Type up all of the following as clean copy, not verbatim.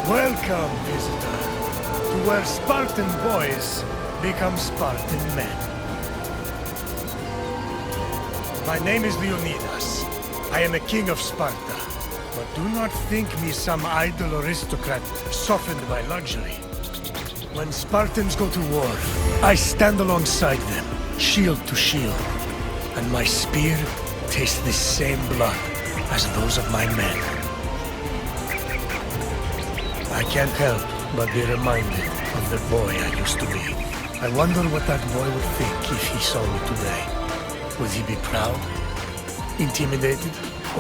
Welcome, visitor, to where Spartan boys become Spartan men. My name is Leonidas. I am a king of Sparta. But do not think me some idle aristocrat softened by luxury. When Spartans go to war, I stand alongside them, shield to shield. And my spear tastes the same blood as those of my men. I can't help but be reminded of the boy I used to be. I wonder what that boy would think if he saw me today. Would he be proud? Intimidated?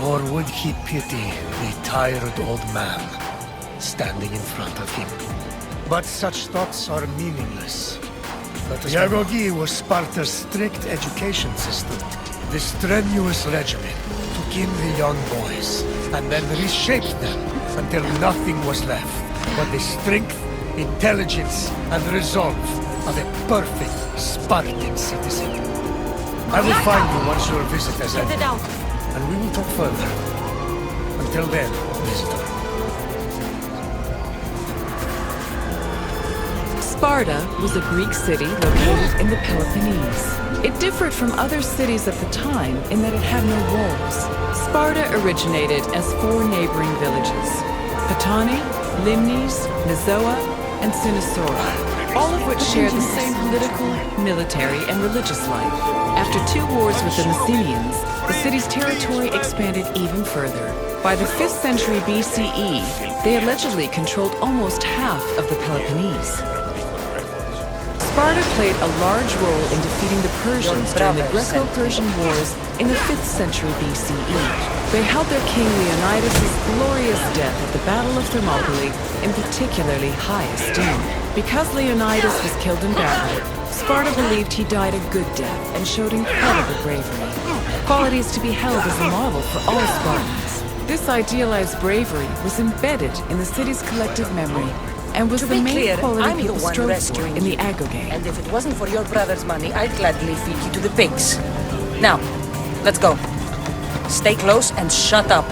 Or would he pity the tired old man standing in front of him? But such thoughts are meaningsless. The Agogi was Sparta's strict education system. The strenuous regimen took in the young boys and then reshaped them until nothing was left but the strength, intelligence, and resolve of a perfect Spartan citizen. I will find you once your visit has ended, and we will talk further. Until then, visitor. Sparta was a Greek city located in the Peloponnese. It differed from other cities of the time in that it had no walls. Sparta originated as 4 neighboring villages: Patani, Limnes, Mizoa, and Cynosura, all of which share the same political, military, and religious life. After 2 wars with the Messenians, the city's territory expanded even further. By the 5th century BCE, they allegedly controlled almost half of the Peloponnese. Sparta played a large role in defeating the Persians during the Greco-Persian Wars in the 5th century BCE. They held their king Leonidas' glorious death at the Battle of Thermopylae in particularly high esteem. Because Leonidas was killed in battle, Sparta believed he died a good death and showed incredible bravery, qualities to be held as a model for all Spartans. This idealized bravery was embedded in the city's collective memory and was the main quality people strove for in the Agoge. And if it wasn't for your brother's money, I'd gladly feed you to the pigs. Now, let's go. Stay close and shut up.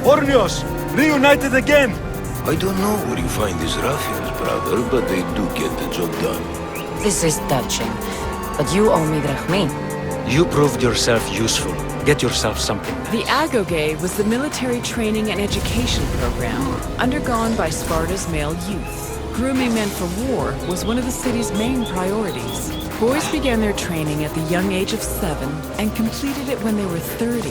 Ornios! Reunited again! I don't know where you find these ruffians, brother, but they do get the job done. This is touching. But you owe me drachmi. You proved yourself useful. Get yourself something. The Agoge was the military training and education program undergone by Sparta's male youth. Grooming men for war was one of the city's main priorities. Boys began their training at the young age of 7 and completed it when they were 30.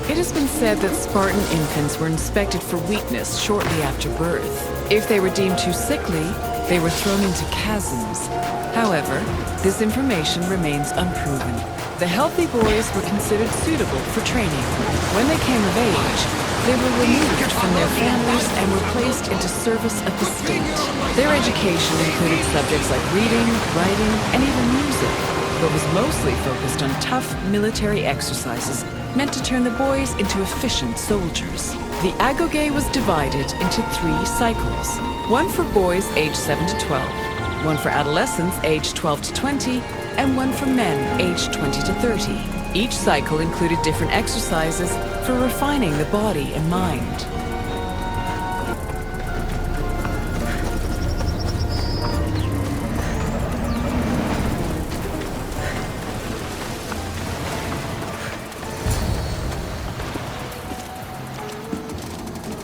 It has been said that Spartan infants were inspected for weakness shortly after birth. If they were deemed too sickly, they were thrown into chasms. However, this information remains unproven. The healthy boys were considered suitable for training. When they came of age, they were removed from their families and were placed into service of the state. Their education included subjects like reading, writing, and even music, but was mostly focused on tough military exercises meant to turn the boys into efficient soldiers. The Agoge was divided into 3 cycles. One for boys aged 7 to 12, one for adolescents aged 12 to 20, and one for men aged 20 to 30. Each cycle included different exercises for refining the body and mind.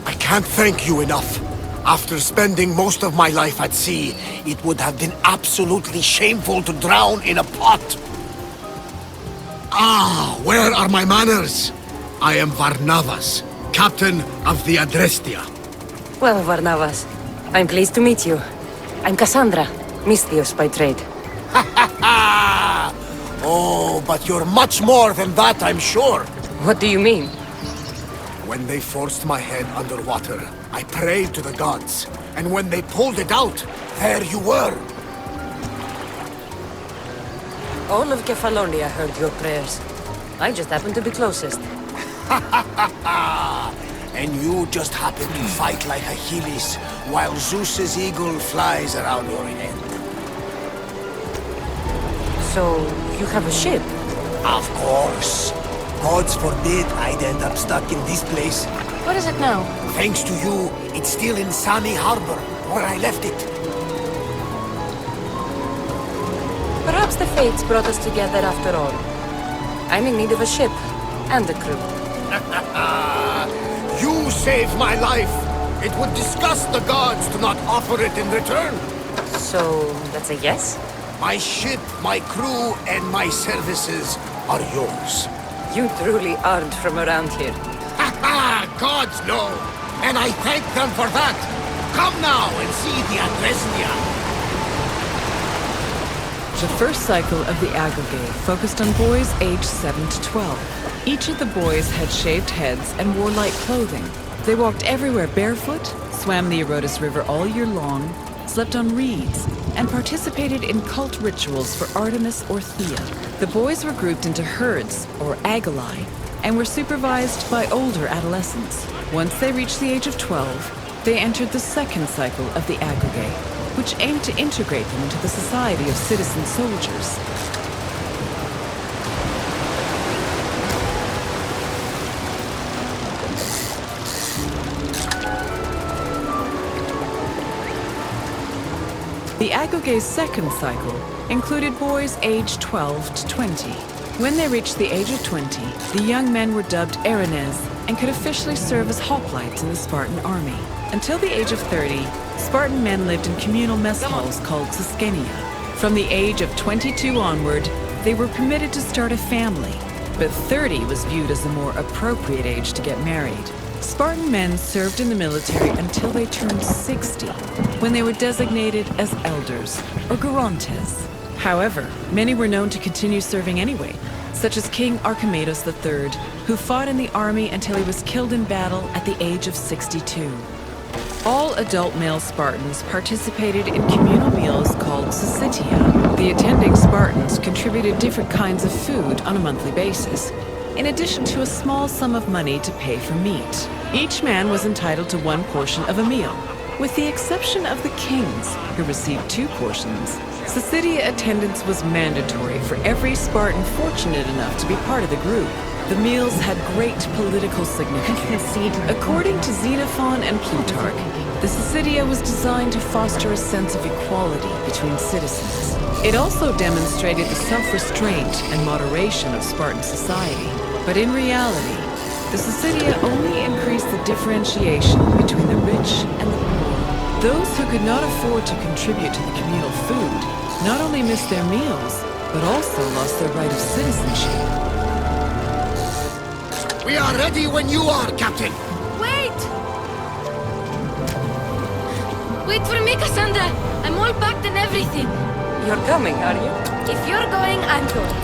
I can't thank you enough. After spending most of my life at sea, it would have been absolutely shameful to drown in a pot. Ah, where are my manners? I am Varnavas, captain of the Adrestia. Well, Varnavas, I'm pleased to meet you. I'm Cassandra, Misthios by trade. Oh, but you're much more than that, I'm sure. What do you mean? When they forced my head underwater, I prayed to the gods. And when they pulled it out, there you were. All of Kefalonia heard your prayers. I just happened to be closest. And you just happen to fight like Achilles, while Zeus's eagle flies around your head. So, you have a ship? Of course. Gods forbid I'd end up stuck in this place. What is it now? Thanks to you, it's still in Sami Harbor, where I left it. Perhaps the fates brought us together after all. I'm in need of a ship and a crew. You saved my life. It would disgust the gods to not offer it in return. So, that's a yes? My ship, my crew, and my services are yours. You truly aren't from around here. Gods know, and I thank them for that. Come now and see the tragedny. The first cycle of the Agogay focused on boys aged 7 to 12. Each of the boys had shaved heads and wore light clothing. They walked everywhere barefoot, swam the Erotis River all year long, slept on reeds, and participated in cult rituals for Artemis or Thea. The boys were grouped into herds, or agali, and were supervised by older adolescents. Once they reached the age of 12, they entered the second cycle of the Agogay, which aimed to integrate them into the society of citizen soldiers. The Agogay's second cycle included boys aged 12 to 20. When they reached the age of 20, the young men were dubbed Erinyes and could officially serve as hoplites in the Spartan army. Until the age of 30, Spartan men lived in communal mess halls called tragedny. From the age of 22 onward, they were permitted to start a family, but 30 was viewed as a more appropriate age to get married. Spartan men served in the military until they turned 60, when they were designated as elders, or gerontes. However, many were known to continue serving anyway, such as King Archimedes III, who fought in the army until he was killed in battle at the age of 62. All adult male Spartans participated in communal meals called syssitia. The attending Spartans contributed different kinds of food on a monthly basis, in addition to a small sum of money to pay for meat. Each man was entitled to one portion of a meal, with the exception of the kings, who received 2 portions. Syssitia attendance was mandatory for every Spartan fortunate enough to be part of the group. The meals had great political significance. According to Xenophon and Plutarch, the syssitia was designed to foster a sense of equality between citizens. It also demonstrated the self-restraint and moderation of Spartan society. But in reality, the syssitia only increased the differentiation between the rich and the poor. Those who could not afford to contribute to the communal food not only missed their meals, but also lost their right of citizenship. We are ready when you are, Captain. Wait! Wait for me, Cassandra! I'm all packed and everything. You're coming, are you? If you're going, I'm going.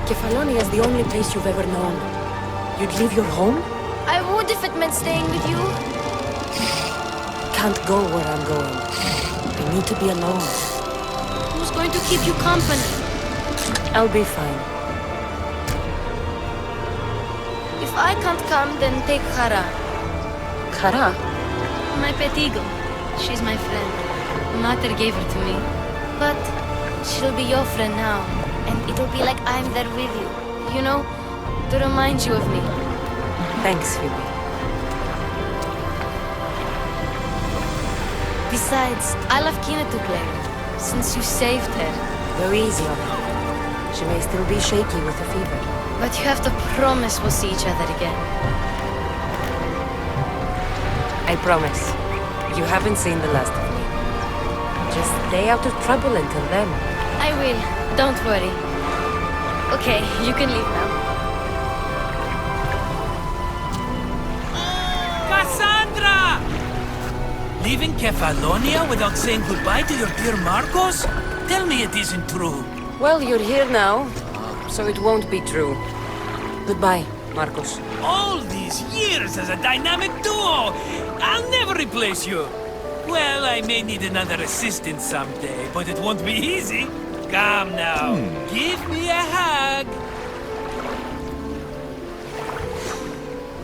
Kefalonia is the only place you've ever known. You'd leave your home? I would if it meant staying with you. Can't go where I'm going. I need to be alone. Who's going to keep you company? I'll be fine. If I can't come, then take Kara. Kara? My pet eagle. She's my friend. Mater gave her to me. But she'll be your friend now. And it'll be like I'm there with you. You know, to remind you of me. Thanks, Phoebe. Besides, I love Kina to play with, since you saved her. Go easy on her. She may still be shaky with the fever. But you have to promise we'll see each other again. I promise. You haven't seen the last of me. Just stay out of trouble until then. I will. Don't worry. Okay, you can leave now. Cassandra! Leaving Kefalonia without saying goodbye to your dear Marcos? Tell me it isn't true. Well, you're here now, so it won't be true. Goodbye, Marcos. All these years as a dynamic duo! I'll never replace you! Well, I may need another assistant someday, but it won't be easy. Come now, give me a hug!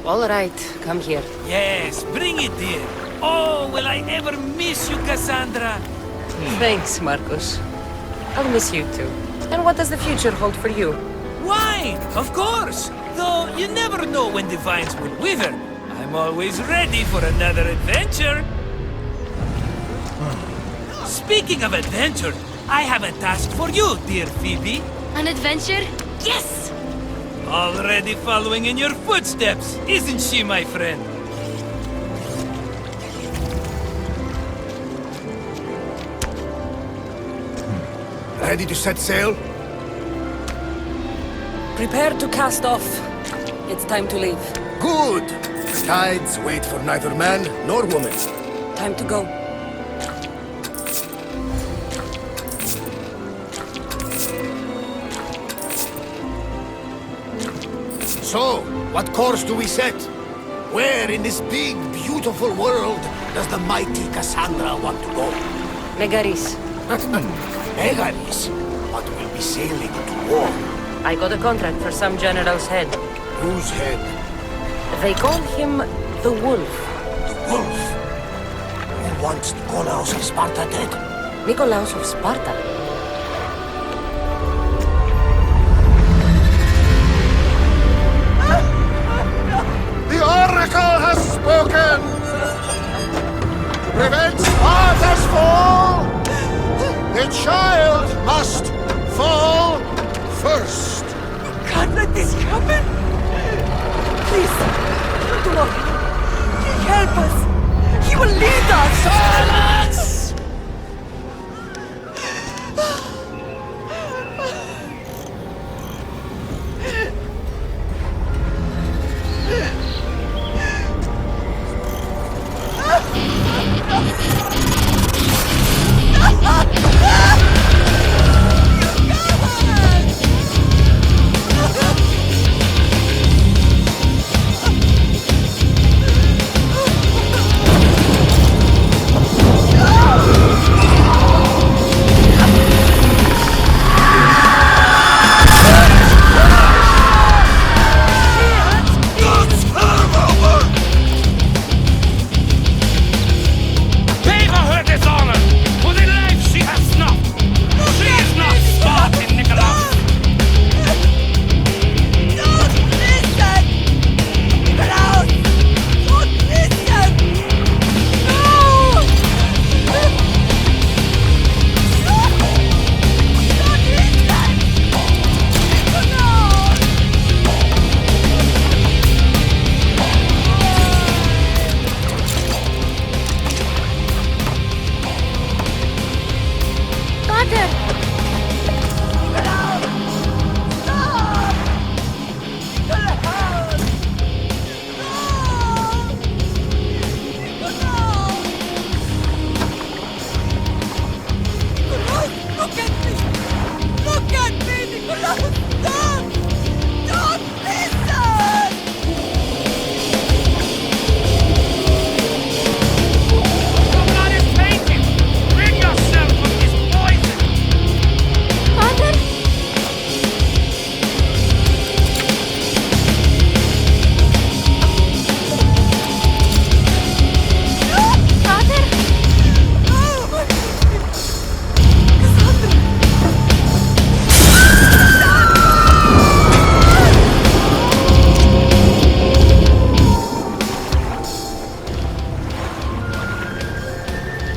All right, come here. Yes, bring it, dear. Oh, will I ever miss you, Cassandra? Thanks, Marcus. I'll miss you too. And what does the future hold for you? Wine, of course. Though you never know when the vines will wither. I'm always ready for another adventure. Speaking of adventure, I have a task for you, dear Phoebe. An adventure? Yes! Already following in your footsteps, isn't she, my friend? Ready to set sail? Prepare to cast off. It's time to leave. Good! Tides wait for neither man nor woman. Time to go. So, what course do we set? Where in this big, beautiful world does the mighty Cassandra want to go? Megaris. Megaris, but we'll be sailing into war. I got a contract for some general's head. Whose head? They call him the Wolf. The wolf. Who wants Nicolaus of Sparta dead? Nicolaus of Sparta. The Oracle has spoken! To prevent Sparta's fall, the child must fall first. Can't let this happen! Please, do not. Help us! He will lead us! Silence!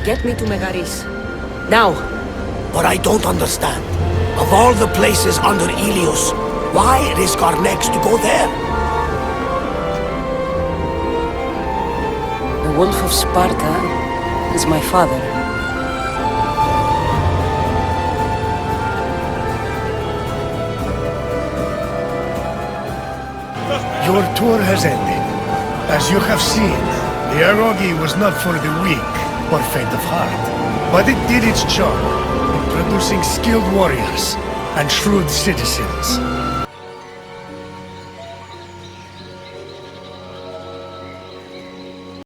Get me to Megaris. Now! But I don't understand. Of all the places under Ilios, why risk our necks to go there? The Wolf of Sparta is my father. Your tour has ended. As you have seen, the Erogi was not for the weak or faint of heart, but it did its job in producing skilled warriors and shrewd citizens.